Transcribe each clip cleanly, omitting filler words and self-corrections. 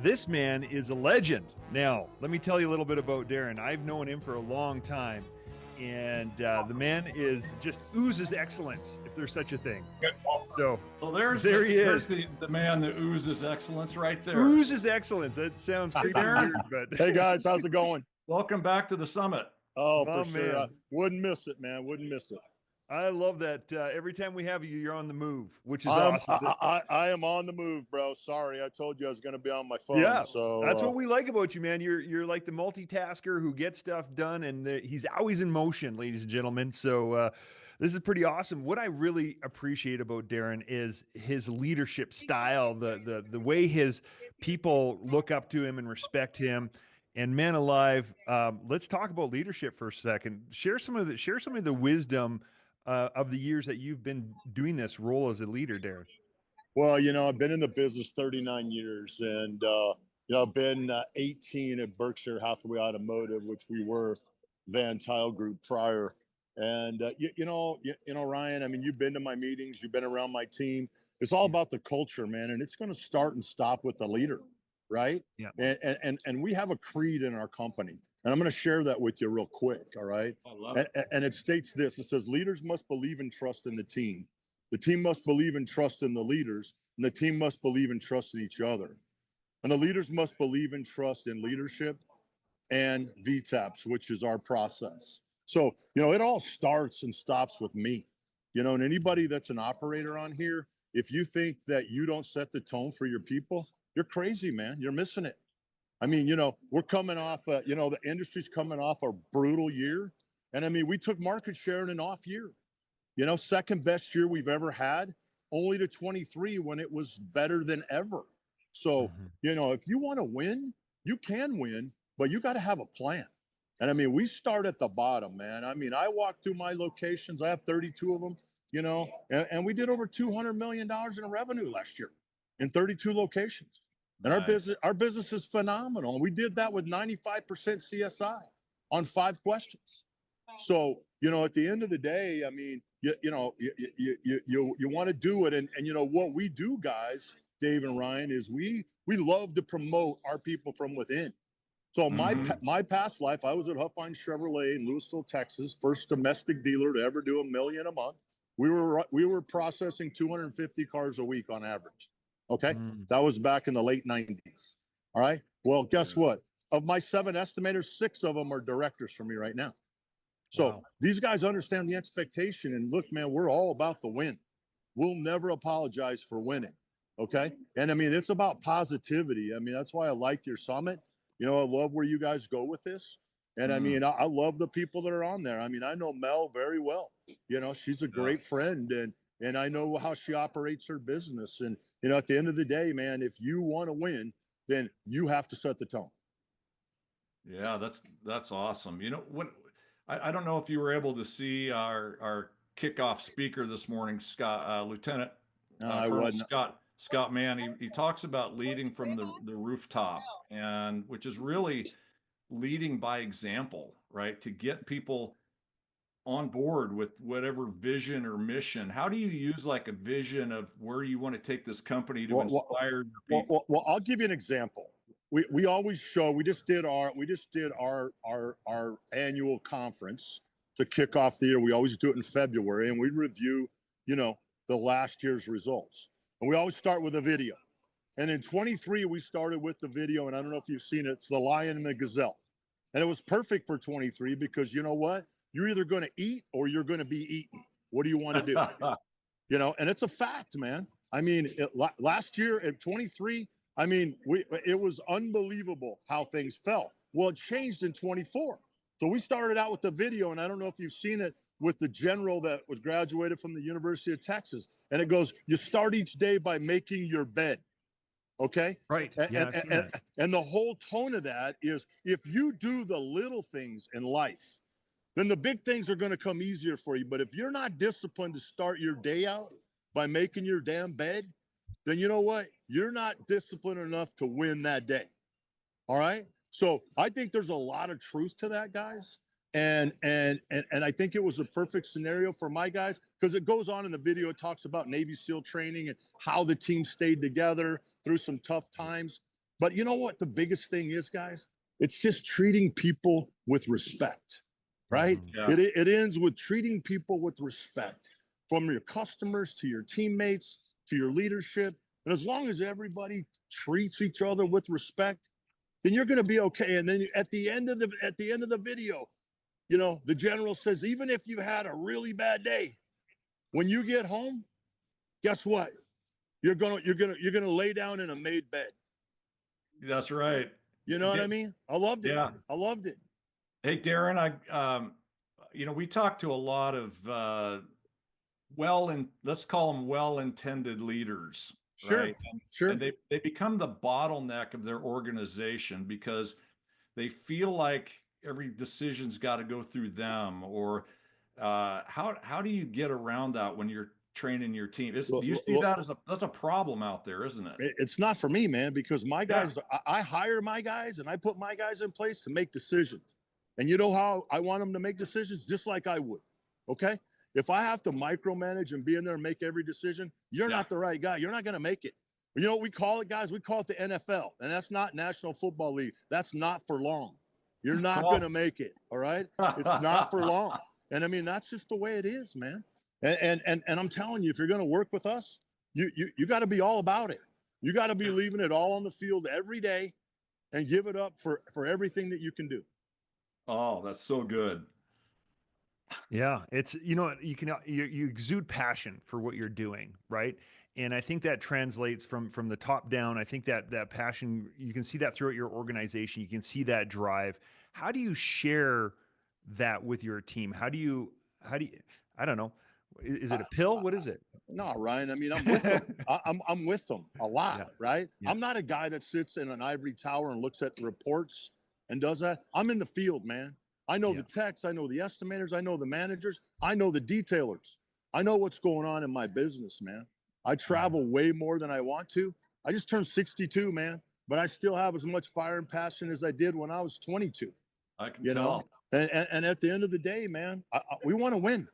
This man is a legend. Now, let me tell you a little bit about Darren. I've known him for a long time, and the man is just oozes excellence, if there's such a thing. So Well, there he there's is. the man that oozes excellence right there. Oozes excellence. That sounds Hey, creepy Darren. weird, but Hey guys, how's it going? Welcome back to the summit. Oh, Oh, for sure. man. Wouldn't miss it, man. Wouldn't miss it. I love that. Every time we have you, you're on the move, which is I'm, awesome. I am on the move, bro. Sorry, I told you I was going to be on my phone. Yeah, so that's what we like about you, man. You're like the multitasker who gets stuff done, and he's always in motion, ladies and gentlemen. So this is pretty awesome. What I really appreciate about Darren is his leadership style, the way his people look up to him and respect him. And man alive, let's talk about leadership for a second. Share some of the wisdom of the years that you've been doing this role as a leader, Darren. Well, I've been in the business 39 years, and I've been 18 at Berkshire Hathaway Automotive, which we were Van Tile Group prior. And Ryan, I mean, you've been to my meetings, you've been around my team. It's all about the culture, man, and it's going to start and stop with the leader, right? Yeah. And we have a creed in our company, and I'm going to share that with you real quick. All right. I love it. And it states this: it says, leaders must believe and trust in the team. The team must believe and trust in the leaders, and the team must believe and trust in each other. And the leaders must believe and trust in leadership and VTAPs, which is our process. So, it all starts and stops with me. And anybody that's an operator on here, if you think that you don't set the tone for your people, you're crazy, man. You're missing it. I mean, we're coming off, the industry's coming off a brutal year. And I mean, we took market share in an off year. Second best year we've ever had, only to 23 when it was better than ever. So, if you want to win, you can win, but you got to have a plan. And I mean, we start at the bottom, man. I mean, I walk through my locations. I have 32 of them, and we did over $200 million in revenue last year in 32 locations. And Nice. our business is phenomenal. And we did that with 95% CSI on 5 questions. So, at the end of the day, I mean, you want to do it. And what we do, guys, Dave and Ryan, is we love to promote our people from within. So my past life, I was at Huffine Chevrolet in Louisville, Texas, first domestic dealer to ever do $1 million a month. We were processing 250 cars a week on average. Okay. That was back in the late 90s. All right. Well, guess what? Of my 7 estimators, 6 of them are directors for me right now. So these guys understand the expectation. And look, man, we're all about the win. We'll never apologize for winning. Okay. And I mean, it's about positivity. I mean, that's why I like your summit. I love where you guys go with this. And I mean, I love the people that are on there. I mean, I know Mel very well. She's a great friend, and I know how she operates her business. And, at the end of the day, man, if you want to win, then you have to set the tone. Yeah, that's awesome. I don't know if you were able to see our kickoff speaker this morning, Scott, Lieutenant I Colonel wasn't. Scott Mann. He talks about leading from the rooftop, and which is really leading by example, right? To get people on board with whatever vision or mission. How do you use like a vision of where you want to take this company to inspire your people? Well, I'll give you an example. We always show. We just did our annual conference to kick off the year. We always do it in February, and we review, the last year's results. And we always start with a video. And in 23, we started with the video, and I don't know if you've seen it. It's the lion and the gazelle, and it was perfect for 23 because you know what? You're either going to eat or you're going to be eaten. What do you want to do? And it's a fact, man. I mean, last year at 23, I mean, it was unbelievable how things fell. Well, it changed in 24. So we started out with the video, and I don't know if you've seen it with the general that was graduated from the University of Texas. And it goes, you start each day by making your bed. Okay. Right. And the whole tone of that is if you do the little things in life, then the big things are going to come easier for you. But if you're not disciplined to start your day out by making your damn bed, then you know what? You're not disciplined enough to win that day. All right. So I think there's a lot of truth to that, guys. And I think it was a perfect scenario for my guys because it goes on in the video. It talks about Navy SEAL training and how the team stayed together through some tough times. But you know what the biggest thing is, guys? It's just treating people with respect, right? Yeah. It ends with treating people with respect, from your customers to your teammates to your leadership. And as long as everybody treats each other with respect, then you're going to be okay. And then at the end of the video, you know, the general says, even if you had a really bad day, when you get home, guess what? You're gonna lay down in a made bed. That's right. You know what I mean? I loved it. Yeah. I loved it. Hey, Darren, you know, we talked to a lot of let's call them well-intended leaders, Sure. right? Sure. And they become the bottleneck of their organization because they feel like every decision's got to go through them. Or how do you get around that when you're training your team? Do you see that as that's a problem out there, isn't it? It's not for me, man, because my guys, I hire my guys and I put my guys in place to make decisions. And you know how I want them to make decisions? Just like I would. Okay. If I have to micromanage and be in there and make every decision, you're not the right guy. You're not going to make it. You know what we call it, guys? We call it the NFL, and that's not National Football League. That's not for long. You're not going to make it. All right. It's not for long. And I mean, that's just the way it is, man. And I'm telling you, if you're going to work with us, you got to be all about it. You got to be leaving it all on the field every day and give it up for everything that you can do. Oh, that's so good. Yeah, it's, you know, you exude passion for what you're doing, right? And I think that translates from the top down. I think that passion, you can see that throughout your organization. You can see that drive. How do you share that with your team? How do you I don't know. Is it a pill? What is it? No, Ryan. I mean, I'm with them. I'm with them a lot, right? Yeah. I'm not a guy that sits in an ivory tower and looks at the reports and does that. I'm in the field, man. I know the techs, I know the estimators, I know the managers, I know the detailers. I know what's going on in my business, man. I travel way more than I want to. I just turned 62, man, but I still have as much fire and passion as I did when I was 22. I can tell. And at the end of the day, man, we want to win,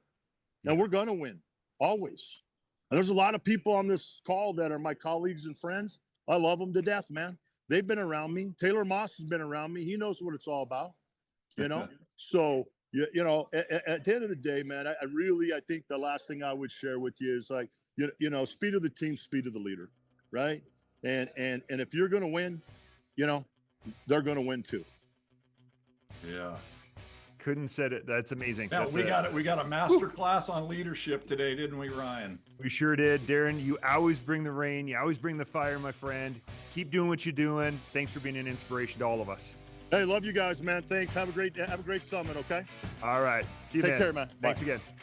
and we're going to win always. And there's a lot of people on this call that are my colleagues and friends. I love them to death, man. They've been around me. Taylor Moss has been around me. He knows what it's all about, you know? So, you know, at the end of the day, man, I think the last thing I would share with you is like, you know, speed of the team, speed of the leader, right? And if you're going to win, you know, they're going to win too. Yeah. Couldn't said it. That's amazing. Yeah, we got a master class on leadership today, didn't we, Ryan? We sure did. Darren, you always bring the rain. You always bring the fire, my friend. Keep doing what you're doing. Thanks for being an inspiration to all of us. Hey, love you guys, man. Thanks. Have a great summit, okay? All right. See you, Take care, man. Thanks Bye. again. Bye.